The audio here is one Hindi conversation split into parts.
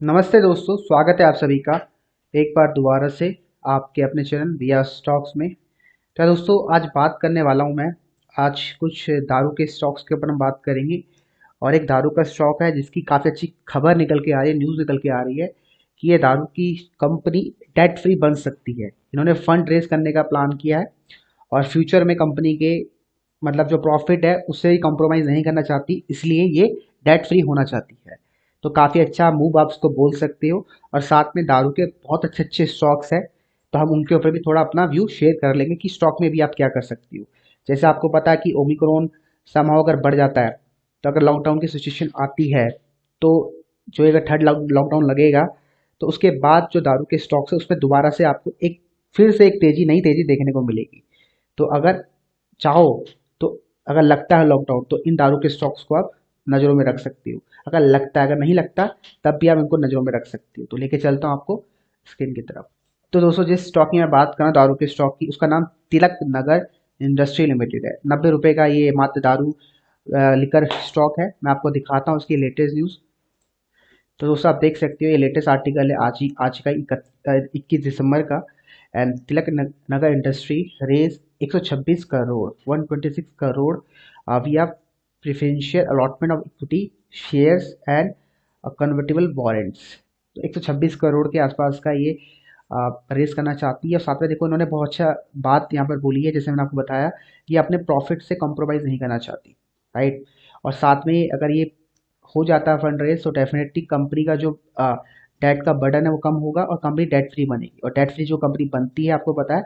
नमस्ते दोस्तों, स्वागत है आप सभी का एक बार दोबारा से आपके अपने चैनल विया स्टॉक्स में। तो दोस्तों, आज बात करने वाला हूं मैं। आज कुछ दारू के स्टॉक्स के ऊपर हम बात करेंगे। और एक दारू का स्टॉक है जिसकी काफ़ी अच्छी खबर निकल के आ रही है, न्यूज़ निकल के आ रही है कि ये दारू की कंपनी डेट फ्री बन सकती है। इन्होंने फंड रेज करने का प्लान किया है और फ्यूचर में कंपनी के मतलब जो प्रॉफिट है उससे भी कॉम्प्रोमाइज़ नहीं करना चाहती, इसलिए ये डेट फ्री होना चाहती है। तो काफ़ी अच्छा मूव आप उसको बोल सकते हो। और साथ में दारू के बहुत अच्छे अच्छे स्टॉक्स हैं, तो हम उनके ऊपर भी थोड़ा अपना व्यू शेयर कर लेंगे कि स्टॉक में भी आप क्या कर सकती हो। जैसे आपको पता है कि ओमिक्रॉन समहाउ अगर बढ़ जाता है, तो अगर लॉकडाउन की सिचुएशन आती है, तो जो अगर थर्ड लॉकडाउन लगेगा, तो उसके बाद जो दारू के स्टॉक्स है उसमें दोबारा से आपको एक फिर से एक तेजी नई तेजी देखने को मिलेगी। तो अगर चाहो तो अगर लगता है लॉकडाउन, तो इन दारू के स्टॉक्स को आप नज़रों में रख सकती हो। अगर लगता है, अगर नहीं लगता, तब भी आप इनको नज़रों में रख सकती हो। तो लेके चलता हूँ आपको स्क्रीन की तरफ। तो दोस्तों, जिस स्टॉक की मैं बात कर रहा हूँ दारू के स्टॉक की, उसका नाम तिलक नगर इंडस्ट्री लिमिटेड है। 90 रुपये का ये मात्र दारू लिकर स्टॉक है। मैं आपको दिखाता हूँ उसकी लेटेस्ट न्यूज़। तो दोस्तों, आप देख सकते हो ये लेटेस्ट आर्टिकल है आज का 21 दिसंबर का। And Tilak Nagar industries 126 crore 126 crore via preferential allotment of equity shares and convertible warrants. तो 126 करोड़ के आसपास का ये रेज करना चाहती है। और साथ में देखो, इन्होंने बहुत अच्छा बात यहाँ पर बोली है, जैसे मैंने आपको बताया, कि अपने प्रॉफिट से कॉम्प्रोमाइज़ नहीं करना चाहती, राइट। और साथ में अगर ये हो जाता है फंड रेज, तो डेफिनेटली कंपनी का जो डेट का बर्डन है वो कम होगा और कंपनी डेट फ्री बनेगी। और डेट फ्री जो कंपनी बनती है, आपको पता है,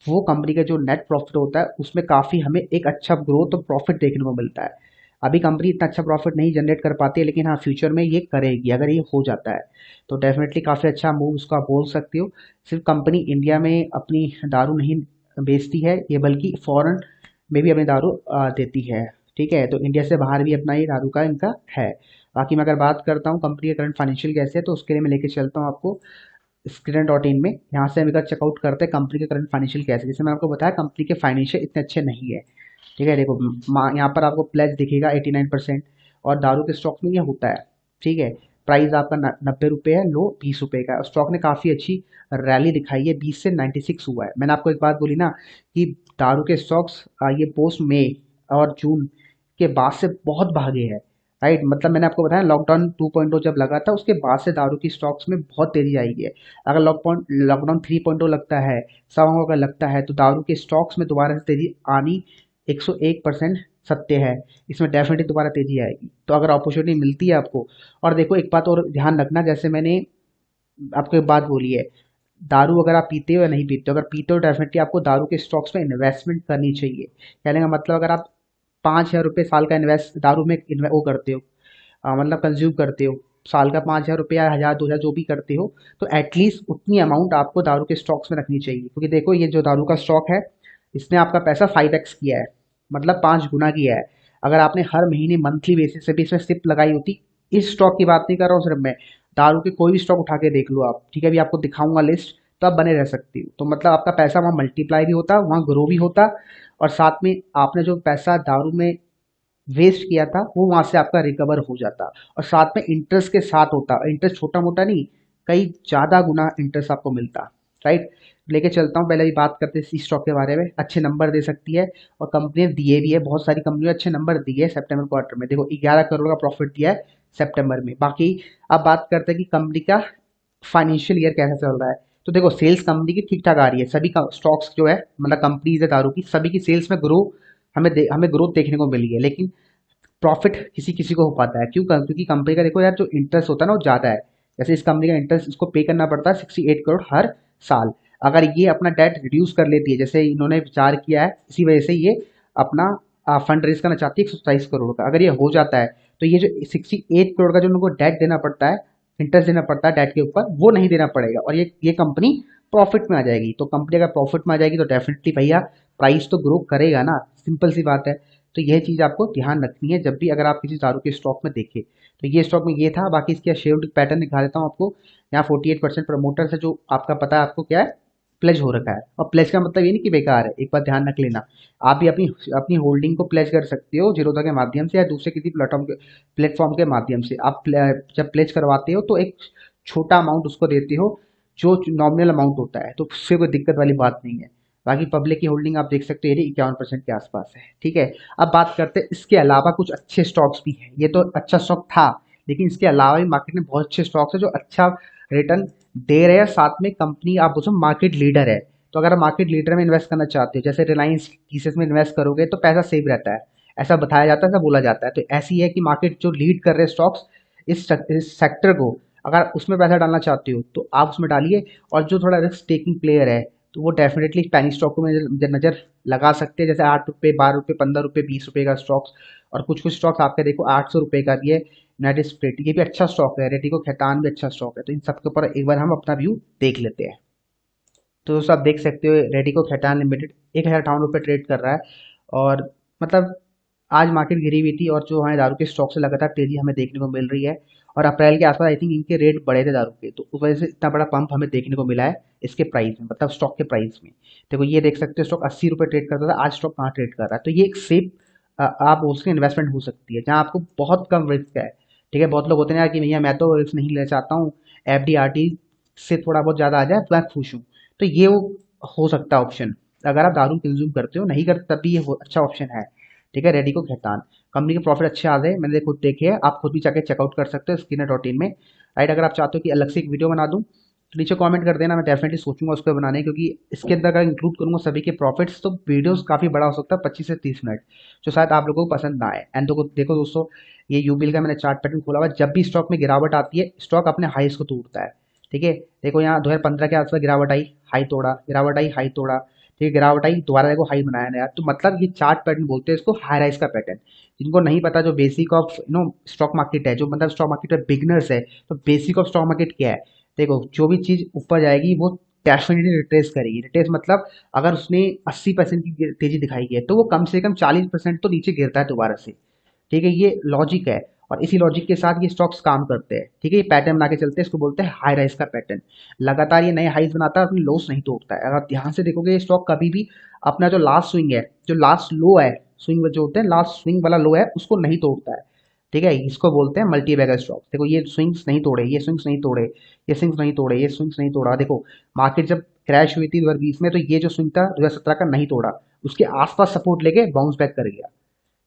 वो कंपनी का जो नेट प्रॉफिट होता है उसमें काफ़ी हमें एक अच्छा ग्रोथ और प्रॉफिट देखने को मिलता है। अभी कंपनी इतना अच्छा प्रॉफिट नहीं जनरेट कर पाती है, लेकिन हाँ, फ्यूचर में ये करेगी अगर ये हो जाता है। तो डेफिनेटली काफ़ी अच्छा मूव उसका बोल सकते हो। सिर्फ कंपनी इंडिया में अपनी दारू नहीं बेचती है ये, बल्कि फॉरेन में भी अपनी दारू देती है। ठीक है, तो इंडिया से बाहर भी अपना ये दारू का इनका है। बाकी मैं अगर बात करता हूँ कंपनी के करंट फाइनेंशियल कैसे है, तो उसके लिए मैं लेके चलता हूँ आपको स्क्रीन.इन में। यहाँ से हम एक चेकआउट करते हैं कंपनी के करंट फाइनेंशियल कैसे। जैसे मैंने आपको बताया, कंपनी के फाइनेंशियल इतने अच्छे नहीं है। ठीक है, देखो यहाँ पर आपको प्लेज दिखेगा 89%। और दारू के स्टॉक में ये होता है। ठीक है, प्राइस आपका 90 रुपये है, लो 20 रुपये का है। स्टॉक ने काफ़ी अच्छी रैली दिखाई है, 20 से 96 हुआ है। मैंने आपको एक बात बोली ना कि दारू के स्टॉक्स ये पोस्ट मई और जून के बाद से बहुत भागे हैं, राइट। मतलब मैंने आपको बताया, लॉकडाउन 2.0 जब लगा था, उसके बाद से दारू की स्टॉक्स में बहुत तेजी आई है। अगर लॉकडाउन 3.0 लगता है, सवा अगर लगता है, तो दारू के स्टॉक्स में दोबारा से तेजी आनी 101% सत्य है। इसमें डेफिनेटली दोबारा तेजी आएगी, तो अगर अपॉर्चुनिटी मिलती है आपको। और देखो, एक बात और ध्यान रखना, जैसे मैंने आपको एक बात बोली है, दारू अगर आप पीते हो या नहीं पीते हो, अगर पीते हो डेफिनेटली आपको दारू के स्टॉक्स में इन्वेस्टमेंट करनी चाहिए। कहने का मतलब, अगर आप 5,000 रुपये साल का इन्वेस्ट दारू में वो करते हो, मतलब कंज्यूम करते हो, साल का 5,000 रुपया, 1,000 2,000 जो भी करते हो, तो एटलीस्ट उतनी अमाउंट आपको दारू के स्टॉक्स में रखनी चाहिए। क्योंकि देखो, ये जो दारू का स्टॉक है, इसने आपका पैसा 5x किया है, मतलब 5 गुना किया है। अगर आपने हर महीने मंथली बेसिस पे भी इसमें सिप लगाई होती, इस स्टॉक की बात नहीं कर रहा हूँ सिर्फ मैं, दारू के कोई भी स्टॉक उठा के देख लो आप, ठीक है, अभी आपको दिखाऊंगा लिस्ट, तो आप बने रह सकती हो। तो मतलब आपका पैसा वहाँ मल्टीप्लाई भी होता, वहाँ ग्रो भी होता। और साथ में आपने जो पैसा दारू में वेस्ट किया था, वो वहाँ से आपका रिकवर हो जाता। और साथ में इंटरेस्ट के साथ होता, इंटरेस्ट छोटा मोटा नहीं, कई ज़्यादा गुना इंटरेस्ट आपको मिलता, राइट। लेके चलता हूँ, पहले भी बात करते हैं इस स्टॉक के बारे में। अच्छे नंबर दे सकती है और कंपनी ने दिए भी है, बहुत सारी कंपनी ने अच्छे नंबर दिए सितंबर क्वार्टर में। देखो, 11 करोड़ का प्रॉफिट दिया है सितंबर में। बाकी अब बात करते हैं कि कंपनी का फाइनेंशियल ईयर कैसा चल रहा है। तो देखो, सेल्स कंपनी की ठीक ठाक आ रही है। सभी का स्टॉक्स जो है, मतलब कंपनीज है दारू की, सभी की सेल्स में हमें ग्रोथ देखने को मिली है। लेकिन प्रॉफिट किसी किसी को हो पाता है, क्यों? क्योंकि कंपनी का देखो यार, जो इंटरेस्ट होता है ना वो ज़्यादा है। जैसे इस कंपनी का इंटरेस्ट इसको पे करना पड़ता है 68 करोड़ हर साल। अगर ये अपना डेट रिड्यूस कर लेती है, जैसे इन्होंने विचार किया है, इसी वजह से ये अपना फंड रेज करना चाहती है 127 करोड़ का। अगर ये हो जाता है, तो ये जो 68 करोड़ का जो उनको डेट देना पड़ता है, इंटरेस्ट देना पड़ता है डेट के ऊपर, वो नहीं देना पड़ेगा। और ये कंपनी प्रॉफिट में आ जाएगी। तो कंपनी अगर प्रॉफिट में आ जाएगी, तो डेफिनेटली भैया प्राइस तो ग्रो करेगा ना, सिंपल सी बात है। तो यह चीज़ आपको ध्यान रखनी है जब भी अगर आप किसी दारू के स्टॉक में देखें। तो ये स्टॉक में ये था। बाकी इसका शेयर होल्डिंग पैटर्न दिखा देता हूँ आपको। यहाँ 48% प्रमोटर्स है, जो आपका पता है आपको क्या है, प्लेज हो रखा है। और प्लेज का मतलब ये नहीं कि बेकार है, एक बात ध्यान रख लेना। आप भी अपनी अपनी होल्डिंग को प्लेज कर सकते हो जीरोधा के माध्यम से या दूसरे किसी प्लेटफॉर्म के माध्यम से। आप जब प्लेज करवाते हो, तो एक छोटा अमाउंट उसको देते हो जो नॉमिनल अमाउंट होता है, तो उससे कोई दिक्कत वाली बात नहीं है। बाकी पब्लिक की होल्डिंग आप देख सकते हो ये 51% के आसपास है। ठीक है, अब बात करते हैं इसके अलावा कुछ अच्छे स्टॉक्स भी हैं। ये तो अच्छा स्टॉक था, लेकिन इसके अलावा भी मार्केट में बहुत अच्छे स्टॉक्स है जो अच्छा रिटर्न दे रहे हैं, साथ में कंपनी आप उसमें मार्केट लीडर है। तो अगर आप मार्केट लीडर में इन्वेस्ट करना चाहते हो, जैसे रिलायंस टीसीएस में इन्वेस्ट करोगे तो पैसा सेव रहता है, ऐसा बताया जाता है, ऐसा बोला जाता है। तो ऐसी है कि मार्केट जो लीड कर रहे हैं स्टॉक्स इस सेक्टर को, अगर उसमें पैसा डालना चाहते हो तो आप उसमें डालिए। और जो थोड़ा रिस्क टेकिंग प्लेयर है तो वो डेफिनेटली पैनी स्टॉक को में नजर लगा सकते हैं, जैसे 8 रुपये, 12 रुपये, 15 रुपये, 20 रुपये का स्टॉक्स। और कुछ कुछ स्टॉक्स आपके देखो 800 रुपये का भी है। यूनाइटेड स्प्रिट ये भी अच्छा स्टॉक है, रेडिको खैतान भी अच्छा स्टॉक है। तो इन सब के ऊपर एक बार हम अपना व्यू देख लेते हैं। तो दोस्तों आप देख सकते हो रेडिको खैतान लिमिटेड 1058 रुपये ट्रेड कर रहा है। और मतलब आज मार्केट गिरी हुई थी और जो हमारे दारू के स्टॉक से लगातार तेजी हमें देखने को मिल रही है। और अप्रैल के आसपास आई थिंक इनके रेट बढ़े थे दारू के, तो उस वजह से इतना बड़ा पंप हमें देखने को मिला है इसके प्राइस में, मतलब स्टॉक के प्राइस में। देखो ये देख सकते हो स्टॉक 80 रुपये ट्रेड करता था, आज स्टॉक कहाँ ट्रेड कर रहा है। तो ये एक सेफ आप उसकी इन्वेस्टमेंट हो सकती है जहाँ आपको बहुत कम रिस्क है। ठीक है, बहुत लोग होते हैं यार कि भैया मैं तो रिस्क नहीं लेना चाहता हूँ, एफडी आरडी से थोड़ा बहुत ज़्यादा आ जाए तो मैं खुश हूँ। तो ये वो हो सकता है ऑप्शन, अगर आप दारू कंज्यूम करते हो, नहीं करते तब भी ये अच्छा ऑप्शन है। ठीक है, रेडी को खैतान कंपनी के प्रॉफिट अच्छे आ रहे हैं, मैंने खुद देखे हैं, आप खुद भी जाके चेकआउट कर सकते हो स्किनर.इन में। राइट, अगर आप चाहते हो कि अलग से एक वीडियो बना दूं तो नीचे कमेंट कर देना, मैं डेफिनेटली सोचूंगा उसको बनाने, क्योंकि इसके अंदर अगर इंक्लूड करूंगा सभी के प्रॉफिट्स तो वीडियोस काफी बड़ा हो सकता है, 25 से 30 मिनट, जो शायद आप लोगों को पसंद ना आए। एंड देखो दोस्तों, ये यूबिल का मैंने चार्ट पैटर्न खोला हुआ है, जब भी स्टॉक में गिरावट आती है स्टॉक अपने हाईस को तोड़ता है। ठीक है, देखो यहाँ 2015 के आसपास गिरावट आई, हाई तोड़ा, गिरावट आई, हाई तोड़ा, ठीक है, गिरावट आई, दोबारा देखो हाई बनाया नया। तो मतलब ये चार्ट पैटर्न बोलते हैं इसको, हाई राइज का पैटर्न। जिनको नहीं पता, जो बेसिक ऑफ स्टॉक मार्केट है, जो मतलब स्टॉक मार्केट में बिगनर्स है, तो बेसिक ऑफ स्टॉक मार्केट क्या है। देखो जो भी चीज ऊपर जाएगी वो डेफिनेटली रिट्रेस करेगी। रिट्रेस मतलब अगर उसने 80% की तेजी दिखाई है तो वो कम से कम 40% तो नीचे गिरता है दोबारा से। ठीक है, ये लॉजिक है, और इसी लॉजिक के साथ ये स्टॉक्स काम करते हैं। ठीक है, ये पैटर्न बना के चलते हैं, इसको बोलते हैं हाई राइज का पैटर्न। लगातार ये नए हाइज बनाता है, अपनी लोस नहीं तोड़ता है। अगर आप ध्यान से देखोगे ये स्टॉक कभी भी अपना जो लास्ट स्विंग है, जो लास्ट लो है, स्विंग जो होते हैं लास्ट स्विंग वाला लो है, उसको नहीं तोड़ता है। ठीक है, इसको बोलते हैं मल्टी बैगर स्टॉक। देखो ये स्विंग्स नहीं तोड़े, ये स्विंग्स नहीं तोड़े, ये स्विंग्स नहीं तोड़े, ये स्विंग्स नहीं तोड़ा। देखो मार्केट जब क्रैश हुई थी 2020 में, तो ये जो स्विंग था 2017 का नहीं तोड़ा, उसके आसपास सपोर्ट लेके बाउंस बैक कर गया।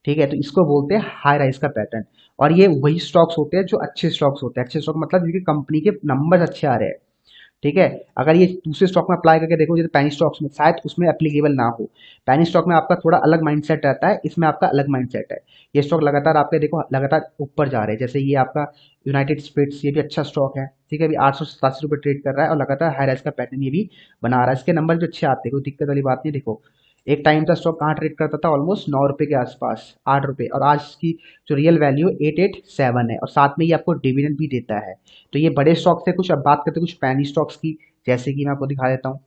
ठीक है, तो इसको बोलते हैं हाई राइज का पैटर्न। और ये वही स्टॉक्स होते हैं जो अच्छे स्टॉक्स होते हैं। अच्छे स्टॉक मतलब जिनकी कंपनी के नंबर अच्छे आ रहे हैं। ठीक है, अगर ये दूसरे स्टॉक में अप्लाई करके देखो, जैसे पैनी स्टॉक्स में शायद उसमें एप्लीकेबल ना हो। पैनी स्टॉक में आपका थोड़ा अलग माइंडसेट रहता है, इसमें आपका अलग माइंडसेट है। ये स्टॉक लगातार आपके देखो लगातार ऊपर जा रहे हैं, जैसे ये आपका यूनाइटेड स्पिरिट्स, ये भी अच्छा स्टॉक है। ठीक है, अभी 887 रुपये ट्रेड कर रहा है और लगातार हाई राइज का पैटर्न ये भी बना रहा है। इसके नंबर भी अच्छे आते हैं, कोई दिक्कत वाली बात नहीं। देखो एक टाइम था स्टॉक कहाँ ट्रेड करता था, ऑलमोस्ट 9 रुपये के आसपास, 8 रुपये, और आज की जो रियल वैल्यू 887 है, और साथ में ये आपको डिविडेंड भी देता है। तो ये बड़े स्टॉक्स है कुछ। अब बात करते हैं कुछ पैनी स्टॉक्स की, जैसे कि मैं आपको दिखा देता हूँ।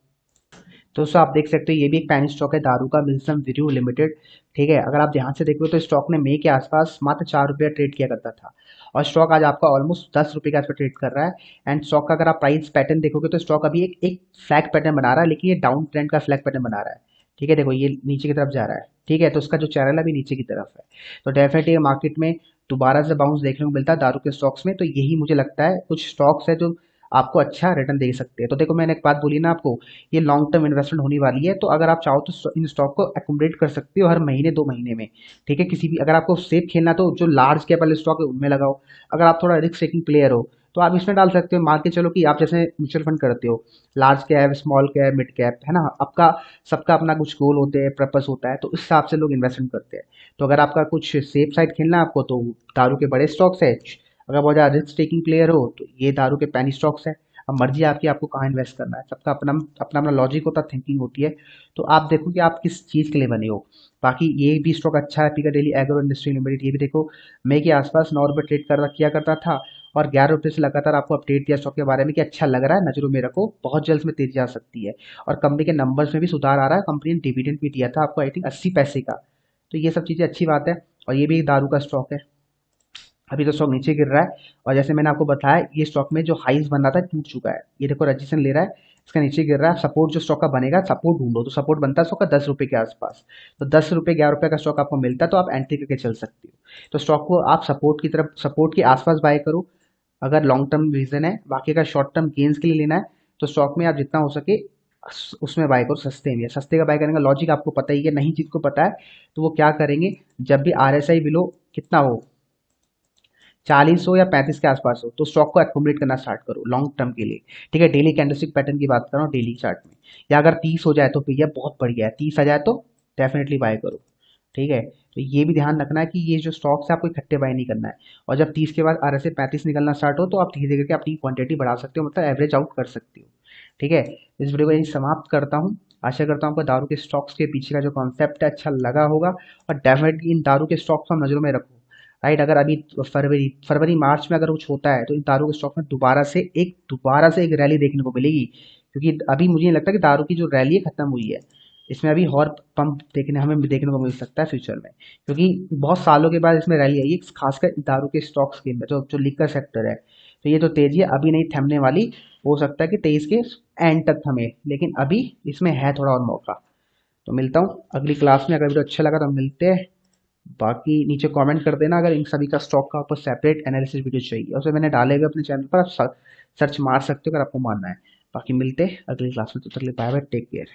तो दोस्तों आप देख सकते हो ये भी एक पैनी स्टॉक है, दारू का मिल्सन वीरू लिमिटेड। ठीक है, अगर आप ध्यान से देखोगे तो स्टॉक ने मई के आसपास मात्र 4 रुपया ट्रेड किया करता था, और स्टॉक आज आपका ऑलमोस्ट 10 रुपये के आसपास ट्रेड कर रहा है। एंड स्टॉक का अगर आप प्राइस पैटर्न देखोगे तो स्टॉक अभी एक फ्लैग पैटर्न बना रहा है, लेकिन ये डाउन ट्रेंड का फ्लैग पैटर्न बना रहा है। ठीक है, देखो ये नीचे की तरफ जा रहा है। ठीक है, तो उसका जो चैनल है अभी नीचे की तरफ है। तो डेफिनेटली मार्केट में दोबारा से बाउंस देखने को मिलता है दारू के स्टॉक्स में। तो यही मुझे लगता है कुछ स्टॉक्स है जो आपको अच्छा रिटर्न दे सकते हैं। तो देखो मैंने एक बात बोली ना आपको, ये लॉन्ग टर्म इन्वेस्टमेंट होने वाली है, तो अगर आप चाहो तो इन स्टॉक को एकोमोडेट कर सकते हो हर महीने 2 महीने में। ठीक है, किसी भी अगर आपको सेफ खेलना तो जो लार्ज कैप वाले स्टॉक है उनमें लगाओ। अगर आप थोड़ा रिस्क टेकिंग प्लेयर हो तो आप इसमें डाल सकते हो। मान के चलो कि आप जैसे म्यूचुअल फंड करते हो, large cap, small cap, mid cap, है ना, आपका सबका अपना कुछ गोल होते हैं, पर्पस होता है, तो उस हिसाब से लोग इन्वेस्टमेंट करते हैं। तो अगर आपका कुछ सेफ साइड खेलना है आपको, तो दारू के बड़े स्टॉक्स है। अगर बहुत ज़्यादा रिस्क टेकिंग प्लेयर हो तो ये दारू के पैनी स्टॉक्स है। अब मर्जी आपकी, आपको कहाँ इन्वेस्ट करना है, सबका अपना अपना अपना लॉजिक होता है, थिंकिंग होती है। तो आप देखो कि आप किस चीज़ के लिए बने हो। बाकी ये भी स्टॉक अच्छा है, पिकाडेली एग्रो इंडस्ट्री लिमिटेड। ये भी देखो मई के आसपास 9 रुपये ट्रेड कर किया करता था, और 11 रुपये से लगातार आपको अपडेट दिया स्टॉक के बारे में कि अच्छा लग रहा है, नजरों में रखो, बहुत जल्द में तेजी आ सकती है। और कंपनी के नंबर्स में भी सुधार आ रहा है, कंपनी ने डिविडेंड भी दिया था आपको आई थिंक 80 पैसे का। तो ये सब चीज़ें अच्छी बात है। और ये भी एक दारू का स्टॉक है। अभी तो स्टॉक नीचे गिर रहा है, और जैसे मैंने आपको बताया ये स्टॉक में जो हाइज बन रहा था टूट चुका है। ये देखो रजिस्ट्रेशन ले रहा है, इसका नीचे गिर रहा है। सपोर्ट जो स्टॉक का बनेगा, सपोर्ट ढूंढो, तो सपोर्ट बनता है स्टॉक का 10 रुपये के आसपास। तो 10 रुपये, 11 रुपये का स्टॉक आपको मिलता है, तो आप एंट्री करके चल सकते हो। तो स्टॉक को आप सपोर्ट की तरफ, सपोर्ट के आसपास बाय करो, अगर लॉन्ग टर्म रीजन है, बाकी अगर शॉर्ट टर्म गेन्स के लिए लेना है तो स्टॉक में आप जितना हो सके उसमें बाय करो सस्ते में। सस्ते का बाय करने का लॉजिक आपको पता ही है, नहीं चीज को पता है तो वो क्या करेंगे, जब भी RSI बिलो कितना हो 40 हो या 35 के आसपास हो तो स्टॉक को एक्यूमुलेट करना स्टार्ट करो लॉन्ग टर्म के लिए। ठीक है, डेली कैंडलस्टिक पैटर्न की बात कर रहा हूँ, डेली चार्ट में। या अगर 30 हो जाए तो भैया बहुत बढ़िया है, 30 आ जाए तो डेफिनेटली बाय करो। ठीक है, तो ये भी ध्यान रखना है कि ये जो स्टॉक्स है आपको इकट्ठे बाय नहीं करना है। और जब 30 के बाद RSI 35 निकलना स्टार्ट हो तो आप धीरे धीरे करके अपनी क्वांटिटी बढ़ा सकते हो, मतलब एवरेज आउट कर सकते हो। ठीक है, इस वीडियो को यहीं समाप्त करता हूँ। आशा करता हूँ आपको दारू के स्टॉक्स के पीछे का जो कॉन्सेप्ट है अच्छा लगा होगा, और डेफिनेटली इन दारू के स्टॉक्स को हम नजरों में रखो। राइट, अगर अभी फरवरी मार्च में अगर कुछ होता है तो इन दारू के स्टॉक में दोबारा से एक रैली देखने को मिलेगी, क्योंकि अभी मुझे नहीं लगता कि दारू की जो रैली है खत्म हुई है। इसमें अभी और पंप हमें देखने को मिल सकता है फ्यूचर में, क्योंकि बहुत सालों के बाद इसमें रैली आई है, खासकर दारू के स्टॉक्स के जो जो लिकर सेक्टर है। तो ये जो तेजी है अभी नहीं थमने वाली, हो सकता है कि 23 के एंड तक थमे, लेकिन अभी इसमें है थोड़ा और मौका। तो मिलता हूँ अगली क्लास में, अगर वीडियो अच्छा लगा तो मिलते हैं। बाकी नीचे कमेंट कर देना अगर इन सभी का स्टॉक का आपको सेपरेट एनालिसिस वीडियो चाहिए, और फिर मैंने डाले हुए अपने चैनल पर, आप सर्च मार सकते हो अगर आपको मानना है। बाकी मिलते हैं अगली क्लास में, तो तक के लिए बाय बाय, टेक केयर।